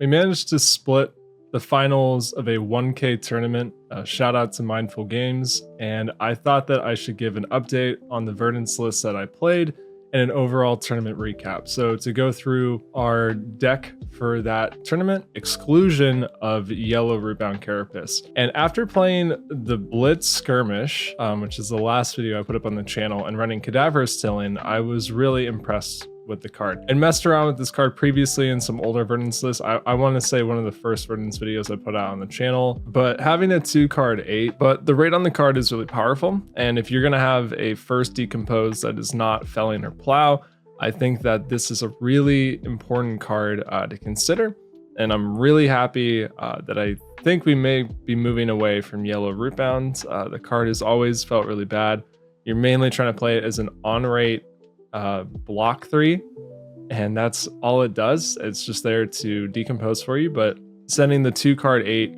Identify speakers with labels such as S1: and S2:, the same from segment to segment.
S1: We managed to split the finals of a 1K tournament. Shout out to Mindful Games. And I thought that I should give an update on the Verdance list that I played and an overall tournament recap. So to go through our deck for that tournament, exclusion of Yellow Rootbound Carapace. And after playing the Blitz Skirmish, which is the last video I put up on the channel, and running Cadaverous Tilling, I was really impressed with the card. And messed around with this card previously in some older Verdance lists. I want to say one of the first Verdance videos I put out on the channel, but having a 2-card 8, but the rate on the card is really powerful. And if you're going to have a first decompose that is not felling or plow, I think that this is a really important card to consider. And I'm really happy that I think we may be moving away from Yellow Rootbound. The card has always felt really bad. You're mainly trying to play it as an on-rate block 3, and that's all it does. It's just there to decompose for you, but sending the 2-card 8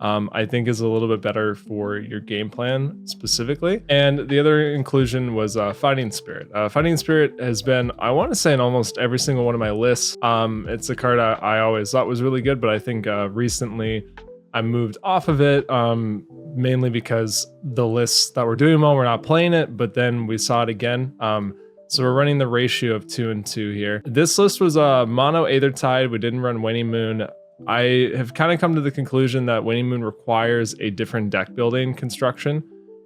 S1: I think is a little bit better for your game plan specifically. And the other inclusion was Fighting Spirit. Fighting Spirit has been, I want to say, in almost every single one of my lists. It's a card I always thought was really good, but I think recently I moved off of it, mainly because the lists that we're doing well, we're not playing it, but then we saw it again. So we're running the ratio of 2 and 2 here. This list was mono Aethertide. We didn't run Waning Moon. I have kind of come to the conclusion that Waning Moon requires a different deck building construction.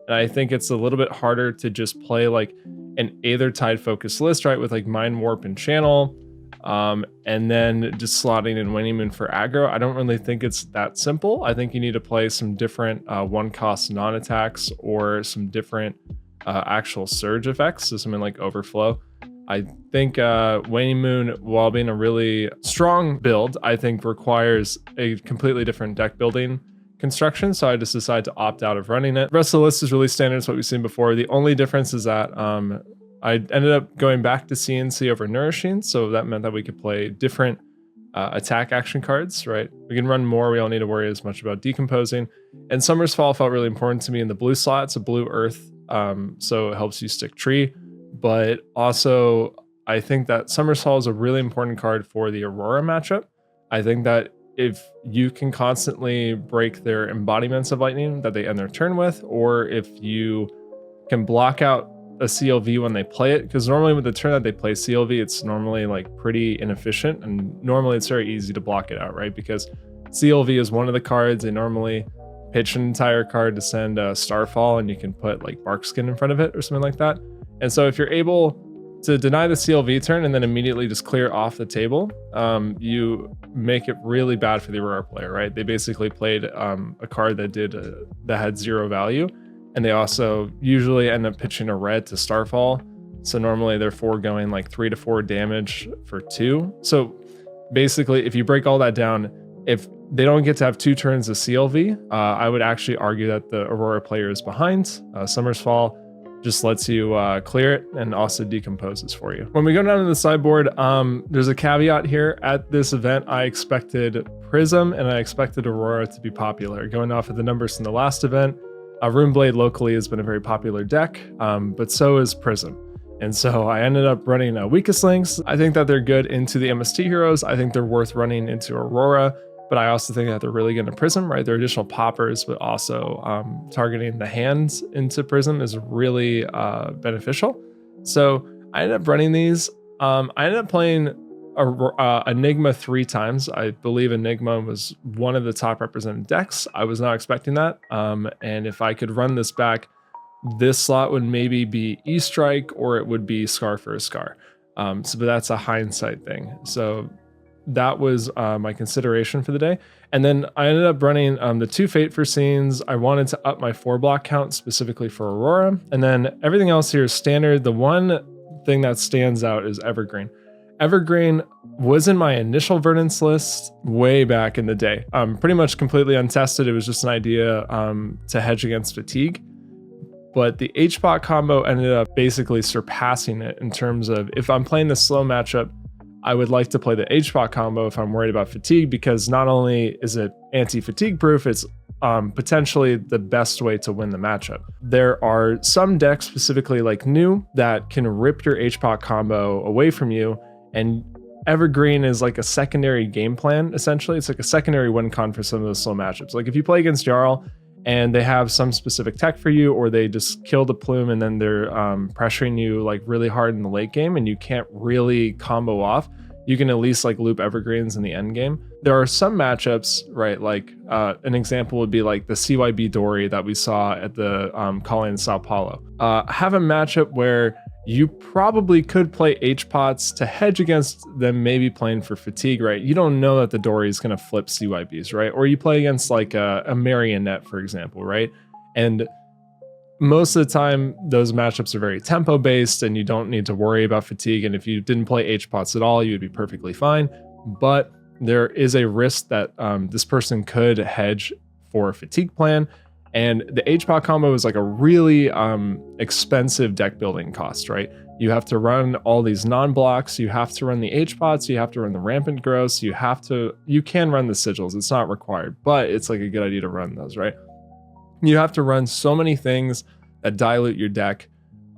S1: And I think it's a little bit harder to just play like an Aethertide focused list, right? With like Mind Warp and Channel, and then just slotting in Waning Moon for aggro. I don't really think it's that simple. I think you need to play some different 1-cost non-attacks or some different actual surge effects, so something like Overflow. I think Waning Moon, while being a really strong build, I think requires a completely different deck building construction, so I just decided to opt out of running it. The rest of the list is really standard. It's what we've seen before. The only difference is that I ended up going back to CNC over Nourishing, so that meant that we could play different attack action cards, right? We can run more. We don't need to worry as much about decomposing. And Summer's Fall felt really important to me in the blue slot. It's a blue earth, so it helps you stick tree. But also, I think that Summer's Fall is a really important card for the Aurora matchup. I think that if you can constantly break their embodiments of lightning that they end their turn with, or if you can block out a CLV when they play it, because normally with the turn that they play CLV, it's normally like pretty inefficient, and normally it's very easy to block it out, right? Because CLV is one of the cards. They normally pitch an entire card to send a Starfall, and you can put like Barkskin in front of it or something like that. And so if you're able to deny the CLV turn and then immediately just clear off the table, you make it really bad for the Aurora player, right? They basically played a card that had 0 value, and they also usually end up pitching a red to Starfall. So normally they're foregoing like 3 to 4 damage for 2. So basically, if you break all that down, if they don't get to have 2 turns of CLV, I would actually argue that the Aurora player is behind. Summer's Fall just lets you clear it and also decomposes for you. When we go down to the sideboard, there's a caveat here. At this event, I expected Prism and I expected Aurora to be popular. Going off of the numbers from the last event, Runeblade locally has been a very popular deck, but so is Prism. And so I ended up running Weakest Links. I think that they're good into the MST heroes. I think they're worth running into Aurora, but I also think that they're really good into Prism, right? They're additional poppers, but also targeting the hands into Prism is really beneficial. So I ended up running these. I ended up playing Enigma 3 times. I believe Enigma was one of the top represented decks. I was not expecting that. And if I could run this back, this slot would maybe be E-Strike or it would be Scar for a Scar. But that's a hindsight thing. So that was my consideration for the day. And then I ended up running the 2 Fate for Scenes. I wanted to up my 4-block count specifically for Aurora. And then everything else here is standard. The one thing that stands out is Evergreen. Evergreen was in my initial Verdance list way back in the day. Pretty much completely untested. It was just an idea to hedge against fatigue. But the HBot combo ended up basically surpassing it in terms of, if I'm playing this slow matchup, I would like to play the HBot combo if I'm worried about fatigue, because not only is it anti-fatigue proof, it's potentially the best way to win the matchup. There are some decks, specifically like New, that can rip your HBot combo away from you, and Evergreen is like a secondary game plan, essentially. It's like a secondary win con for some of those slow matchups. Like if you play against Jarl and they have some specific tech for you, or they just kill the plume and then they're pressuring you like really hard in the late game and you can't really combo off, you can at least like loop Evergreens in the end game. There are some matchups, right? Like an example would be like the CYB Dory that we saw at the Call in Sao Paulo. Have a matchup where you probably could play H-Pots to hedge against them maybe playing for fatigue, right? You don't know that the Dory is going to flip CYBs, right? Or you play against like a Marionette, for example, right? And most of the time, those matchups are very tempo-based and you don't need to worry about fatigue. And if you didn't play H-Pots at all, you would be perfectly fine. But there is a risk that this person could hedge for a fatigue plan. And the H-Pot combo is like a really expensive deck building cost, right? You have to run all these non-blocks, you have to run the H-Pots, you have to run the Rampant Growths, you can run the Sigils, it's not required, but it's like a good idea to run those, right? You have to run so many things that dilute your deck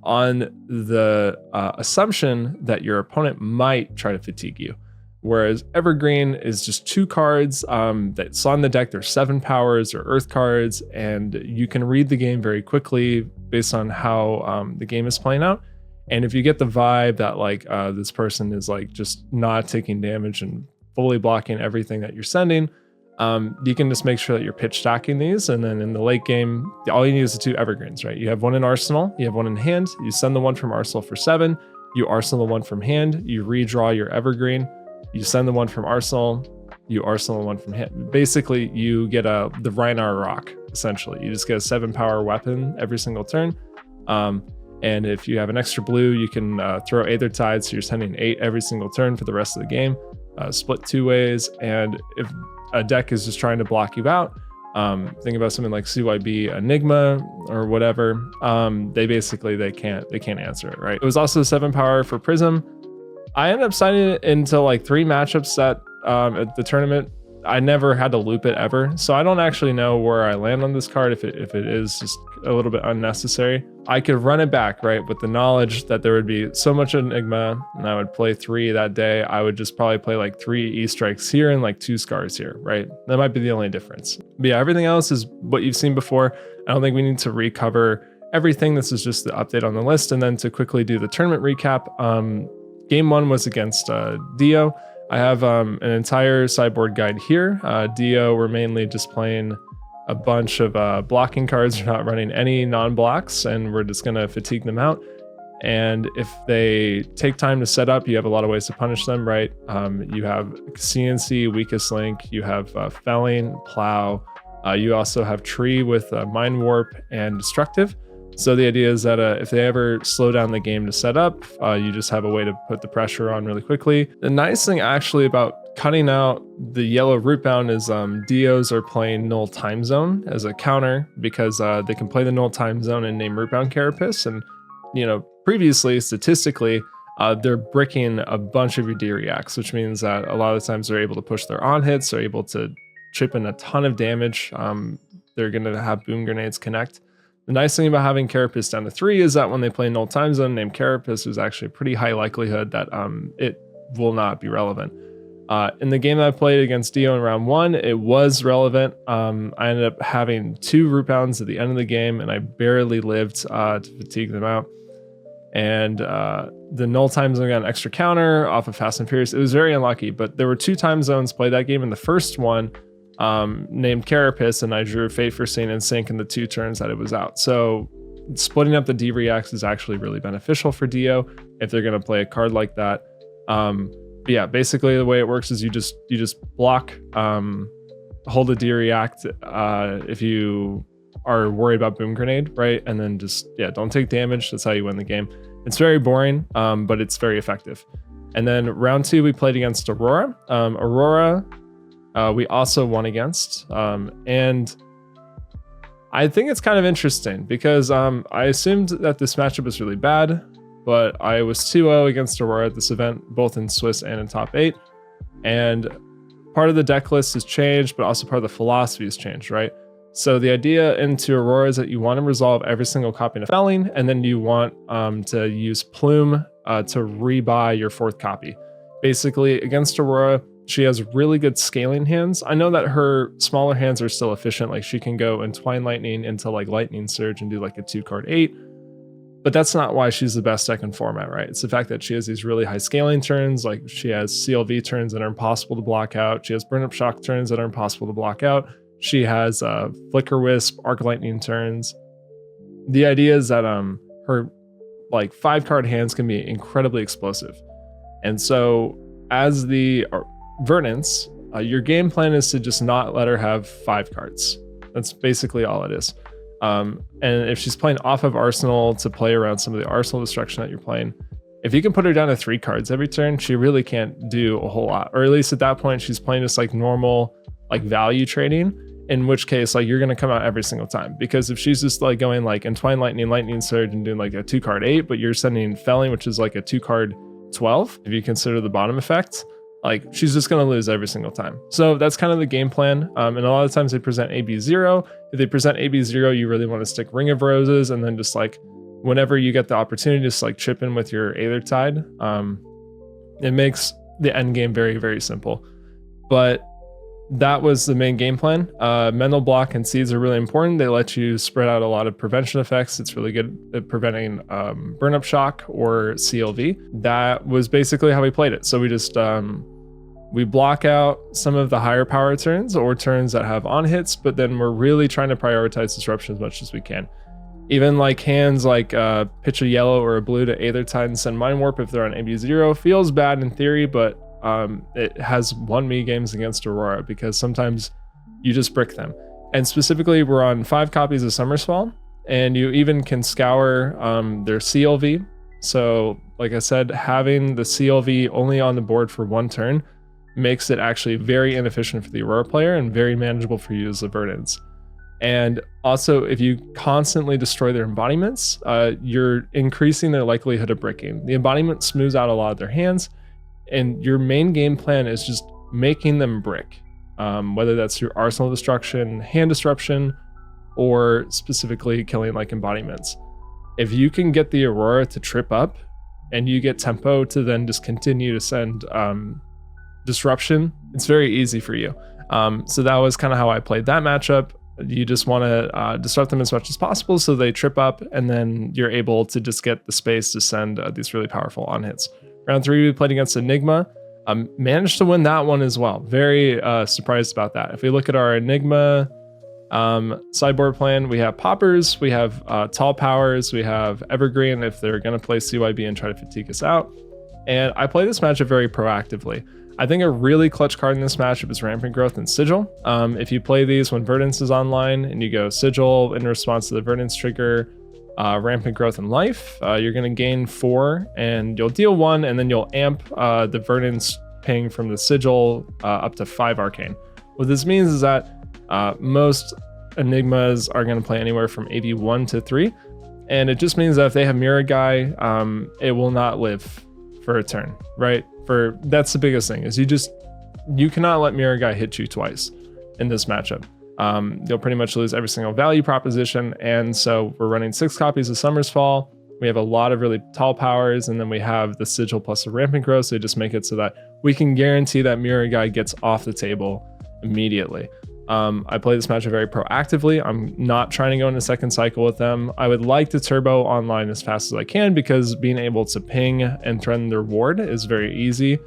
S1: on the assumption that your opponent might try to fatigue you. Whereas Evergreen is just 2 cards that's on the deck. There's 7 powers or Earth cards, and you can read the game very quickly based on how the game is playing out. And if you get the vibe that like this person is like just not taking damage and fully blocking everything that you're sending, you can just make sure that you're pitch stacking these. And then in the late game, all you need is the 2 Evergreens, right? You have 1 in Arsenal, you have 1 in hand, you send the 1 from Arsenal for 7, you Arsenal the 1 from hand, you redraw your Evergreen, you send the 1 from Arsenal, you Arsenal the 1 from hand. Basically, you get the Rhinar Rock, essentially. You just get a 7 power weapon every single turn. And if you have an extra blue, you can throw Aether Tide, so you're sending 8 every single turn for the rest of the game. Split 2 ways, and if a deck is just trying to block you out, think about something like CYB Enigma or whatever, they can't answer it, right? It was also 7 power for Prism. I ended up signing it into like 3 matchups that at the tournament. I never had to loop it ever, so I don't actually know where I land on this card if it is just a little bit unnecessary. I could run it back, right, with the knowledge that there would be so much Enigma, and I would play 3 that day. I would just probably play like 3 E-Strikes here and like 2 Scars here, right? That might be the only difference. But yeah, everything else is what you've seen before. I don't think we need to recover everything. This is just the update on the list. And then to quickly do the tournament recap, Game 1 was against Dio. I have an entire sideboard guide here. Dio, we're mainly just playing a bunch of blocking cards. We're not running any non-blocks, and we're just going to fatigue them out. And if they take time to set up, you have a lot of ways to punish them, right? You have CNC, Weakest Link, you have Felling, Plow. You also have Tree with Mind Warp and Destructive. So the idea is that if they ever slow down the game to set up, you just have a way to put the pressure on really quickly. The nice thing actually about cutting out the yellow Rootbound is Dios are playing Null Time Zone as a counter, because they can play the Null Time Zone and name Rootbound Carapace. And, you know, previously, statistically, they're bricking a bunch of your D-Reacts, which means that a lot of times they're able to push their on-hits, they're able to chip in a ton of damage. They're going to have Boom Grenades connect. The nice thing about having Carapace down to 3 is that when they play Null Time Zone named Carapace, there's actually a pretty high likelihood that it will not be relevant. In the game that I played against Dio in round 1, it was relevant. I ended up having 2 Rootbounds at the end of the game, and I barely lived to fatigue them out. And the Null Time Zone got an extra counter off of Fast and Furious. It was very unlucky, but there were 2 time zones played that game, and the first one named Carapace, and I drew Fate for Saint and Sync in the 2 turns that it was out. So splitting up the D-Reacts is actually really beneficial for Dio if they're going to play a card like that. But yeah, basically the way it works is you just block, hold a D-React if you are worried about Boom Grenade, right? And then just, yeah, don't take damage. That's how you win the game. It's very boring, but it's very effective. And then round 2, we played against Aurora. Aurora, we also won against. And I think it's kind of interesting because I assumed that this matchup was really bad, but I was 2-0 against Aurora at this event, both in Swiss and in top 8. And part of the deck list has changed, but also part of the philosophy has changed, right? So the idea into Aurora is that you want to resolve every single copy of Felling, and then you want to use Plume to rebuy your 4th copy. basically against Aurora, she has really good scaling hands. I know that her smaller hands are still efficient. Like she can go Entwine Lightning into like Lightning Surge and do like a 2-card 8. But that's not why she's the best deck in format, right? It's the fact that she has these really high scaling turns. Like she has CLV turns that are impossible to block out. She has Burn Up Shock turns that are impossible to block out. She has Flicker Wisp, Arc Lightning turns. The idea is that her like 5-card hands can be incredibly explosive. And so as the Verdance, your game plan is to just not let her have 5 cards. That's basically all it is. And if she's playing off of Arsenal to play around some of the Arsenal destruction that you're playing, if you can put her down to 3 cards every turn, she really can't do a whole lot. Or at least at that point, she's playing just like normal like value trading, in which case like you're going to come out every single time. Because if she's just like going like Entwine Lightning, Lightning Surge and doing like a 2-card 8, but you're sending Felling, which is like a 2-card 12, if you consider the bottom effect, like she's just going to lose every single time. So that's kind of the game plan. And a lot of times they present AB0. If they present AB0, you really want to stick Ring of Roses, and then just like whenever you get the opportunity, just like chip in with your Aethertide. It makes the end game very, very simple. But that was the main game plan. Mental Block and Seeds are really important. They let you spread out a lot of prevention effects. It's really good at preventing Burn Up Shock or CLV. That was basically how we played it. So we just we block out some of the higher power turns or turns that have on hits, but then we're really trying to prioritize disruption as much as we can. Even like hands like pitch a yellow or a blue to Aethertide and send Mind Warp if they're on AB0 feels bad in theory, but it has won me games against Aurora because sometimes you just brick them. And specifically, we're on 5 copies of Summersfall, and you even can scour their CLV. So like I said, having the CLV only on the board for 1 turn makes it actually very inefficient for the Aurora player and very manageable for you as the Verdance. And also, if you constantly destroy their embodiments, you're increasing their likelihood of bricking. The embodiment smooths out a lot of their hands, and your main game plan is just making them brick, whether that's through Arsenal destruction, hand disruption, or specifically killing like embodiments. If you can get the Aurora to trip up and you get tempo to then just continue to send disruption, it's very easy for you. So that was kind of how I played that matchup. You just want to disrupt them as much as possible so they trip up, and then you're able to just get the space to send these really powerful on hits. Round 3, we played against Enigma. Managed to win that one as well. Very surprised about that. If we look at our Enigma sideboard plan, we have Poppers, we have Tall Powers, we have Evergreen if they're going to play CYB and try to fatigue us out. And I play this matchup very proactively. I think a really clutch card in this matchup is Rampant Growth and Sigil. If you play these when Verdance is online and you go Sigil in response to the Verdance trigger, Rampant Growth and Life, you're going to gain 4 and you'll deal 1, and then you'll amp the Verdance ping from the Sigil up to 5 Arcane. What this means is that most Enigmas are going to play anywhere from AB 1 to 3, and it just means that if they have Mirror Guy, it will not live for a turn, right? That's the biggest thing, is you cannot let Mirror Guy hit you twice in this matchup. You'll pretty much lose every single value proposition. And so we're running 6 copies of Summersfall. We have a lot of really tall powers, and then we have the Sigil plus the Rampant Growth. So just make it so that we can guarantee that Mirror Guy gets off the table immediately. I play this matchup very proactively. I'm not trying to go into second cycle with them. I would like to turbo online as fast as I can, because being able to ping and threaten their ward is very easy.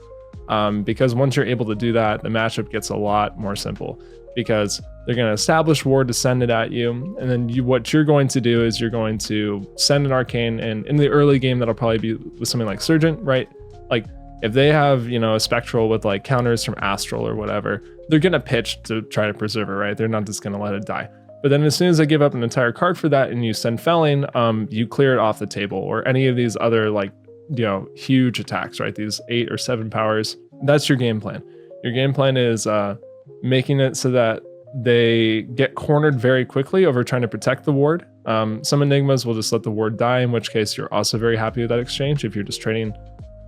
S1: Because once you're able to do that, the matchup gets a lot more simple, because they're going to establish ward to send it at you, and then what you're going to do is you're going to send an Arcane, and in the early game that'll probably be with something like Surgent, right? Like if they have, a Spectral with like counters from Astral or whatever, they're going to pitch to try to preserve it, right? They're not just going to let it die. But then as soon as they give up an entire card for that and you send Felling, you clear it off the table, or any of these other like, huge attacks, right? These 8 or 7 powers. That's your game plan. Your game plan is making it so that they get cornered very quickly over trying to protect the ward. Some Enigmas will just let the ward die, in which case you're also very happy with that exchange. If you're just trading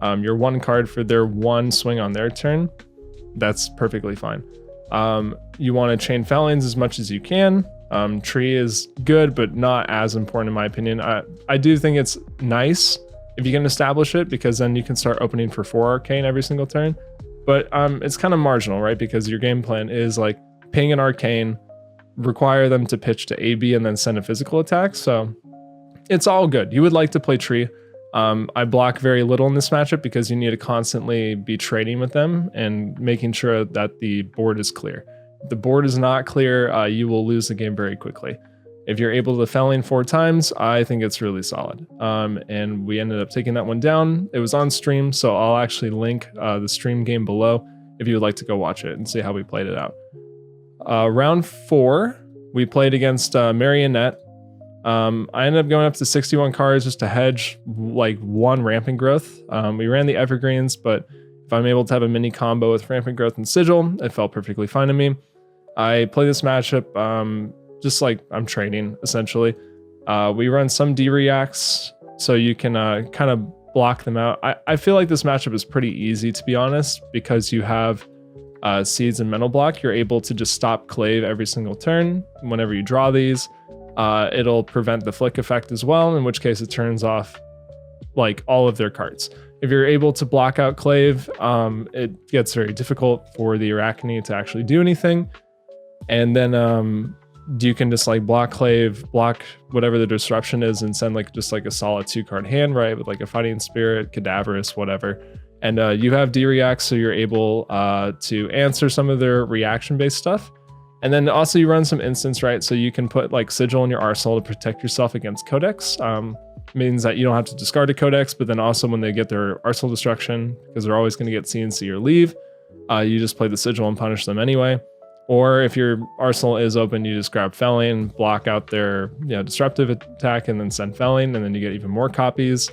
S1: your 1 card for their 1 swing on their turn, that's perfectly fine. You want to chain Fellings as much as you can. Tree is good, but not as important in my opinion. I do think it's nice if you can establish it, because then you can start opening for 4 arcane every single turn. But it's kind of marginal, right? Because your game plan is like ping an arcane, require them to pitch to AB, and then send a physical attack. So it's all good. You would like to play tree. I block very little in this matchup because you need to constantly be trading with them and making sure that the board is clear. If the board is not clear, you will lose the game very quickly. If you're able to felling 4 times, I think it's really solid. And we ended up taking that one down. It was on stream, so I'll actually link the stream game below if you would like to go watch it and see how we played it out. Round 4, we played against Marionette. I ended up going up to 61 cards just to hedge like 1 rampant growth. We ran the evergreens, but if I'm able to have a mini combo with rampant growth and sigil, it felt perfectly fine to me. I play this matchup just like I'm trading, essentially. We run some D-reacts, so you can kind of block them out. I feel like this matchup is pretty easy, to be honest, because you have seeds and mental block. You're able to just stop clave every single turn. Whenever you draw these, it'll prevent the flick effect as well, in which case it turns off like all of their cards. If you're able to block out clave, it gets very difficult for the Arachne to actually do anything. And then you can just like block clave, block whatever the disruption is, and send like just like a solid 2-card hand, right, with like a fighting spirit, cadaverous, whatever. And you have D-reacts, so you're able to answer some of their reaction-based stuff. And then also you run some instants, right? So you can put like sigil in your arsenal to protect yourself against codex. Means that you don't have to discard a codex, but then also when they get their arsenal destruction, because they're always going to get CNC or leave, you just play the sigil and punish them anyway. Or if your arsenal is open, you just grab felling, block out their disruptive attack, and then send felling, and then you get even more copies.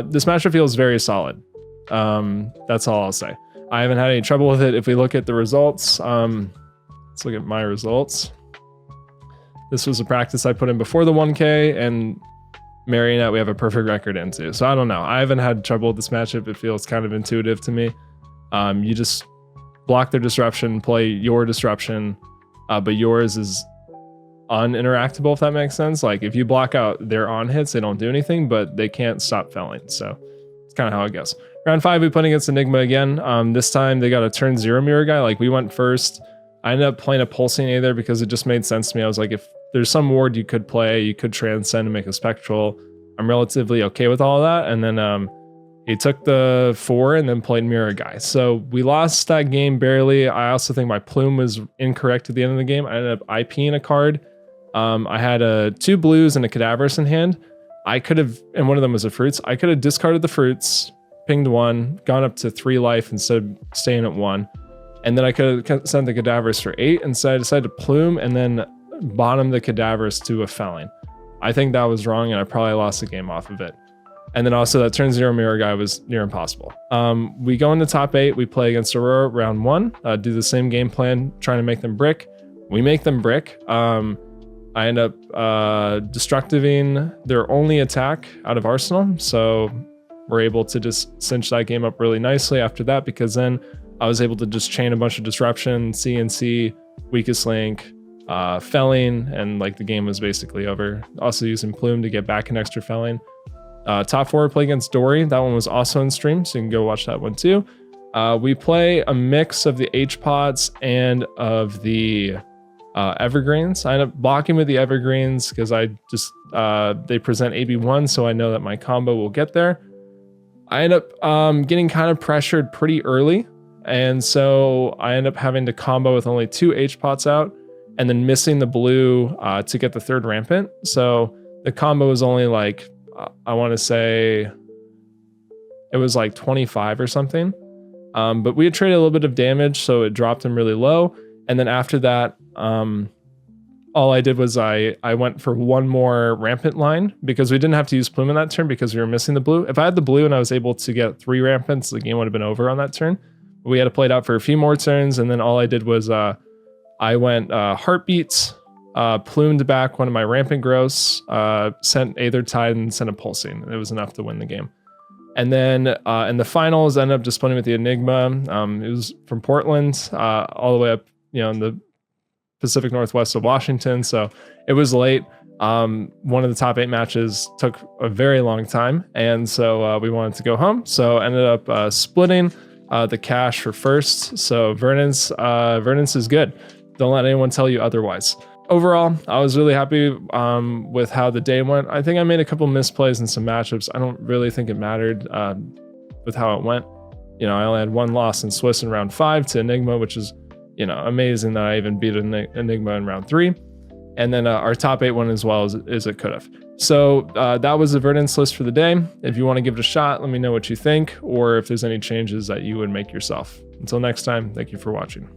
S1: This matchup feels very solid. That's all I'll say. I haven't had any trouble with it. If we look at the results, let's look at my results. This was a practice I put in before the 1K, and Marionette we have a perfect record into. So I don't know. I haven't had trouble with this matchup. It feels kind of intuitive to me. You just block their disruption, play your disruption, but yours is uninteractable, if that makes sense. Like if you block out their on hits, they don't do anything, but they can't stop felling. So it's kind of how it goes. Round 5, we played against Enigma again. This time they got a turn 0 mirror guy. Like we went first. I ended up playing a pulsing Aether because it just made sense to me. I was like, if there's some ward you could play, you could transcend and make a spectral. I'm relatively okay with all of that. And then he took the 4 and then played mirror guy. So we lost that game barely. I also think my plume was incorrect at the end of the game. I ended up IPing a card. I had 2 blues and a cadaverous in hand. I could have, and one of them was a fruits. I could have discarded the fruits, pinged 1, gone up to 3 life instead of staying at 1. And then I could have sent the cadaverous for 8, and so I decided to plume and then bottom the cadaverous to a felling. I think that was wrong, and I probably lost the game off of it. And then also that turn 0 mirror guy was near impossible. We go into top 8, we play against Aurora round 1, do the same game plan, trying to make them brick. We make them brick. I end up destructiving their only attack out of Arsenal, so we're able to just cinch that game up really nicely after that, because then I was able to just chain a bunch of disruption, CNC, weakest link, felling, and like the game was basically over. Also using plume to get back an extra felling. Top 4 play against Dory. That one was also in stream, so you can go watch that one too. We play a mix of the H-pods and of the evergreens. I end up blocking with the evergreens because I just they present AB1, so I know that my combo will get there. I end up getting kind of pressured pretty early, and so I end up having to combo with only 2 H-pots out and then missing the blue to get the 3rd rampant. So the combo was only like, I want to say it was like 25 or something. But we had traded a little bit of damage, so it dropped him really low. And then after that, all I did was I went for 1 more rampant line because we didn't have to use plume in that turn because we were missing the blue. If I had the blue and I was able to get 3 rampants, the game would have been over on that turn. We had to play it out for a few more turns, and then all I did was I went heartbeats, plumed back one of my rampant growths, sent Aether Tide, and sent a pulsing. It was enough to win the game. And then in the finals, I ended up just playing with the Enigma. It was from Portland all the way up, in the Pacific Northwest of Washington. So it was late. One of the top 8 matches took a very long time, and so we wanted to go home. So ended up splitting the cash for first. So Verdance is good. Don't let anyone tell you otherwise. Overall, I was really happy with how the day went. I think I made a couple misplays in some matchups. I don't really think it mattered with how it went. You know, I only had one loss in Swiss in round 5 to Enigma, which is, you know, amazing that I even beat Enigma in round 3. And then our top 8 went as well as it could have. So that was the Verdance list for the day. If you want to give it a shot, let me know what you think, or if there's any changes that you would make yourself. Until next time, thank you for watching.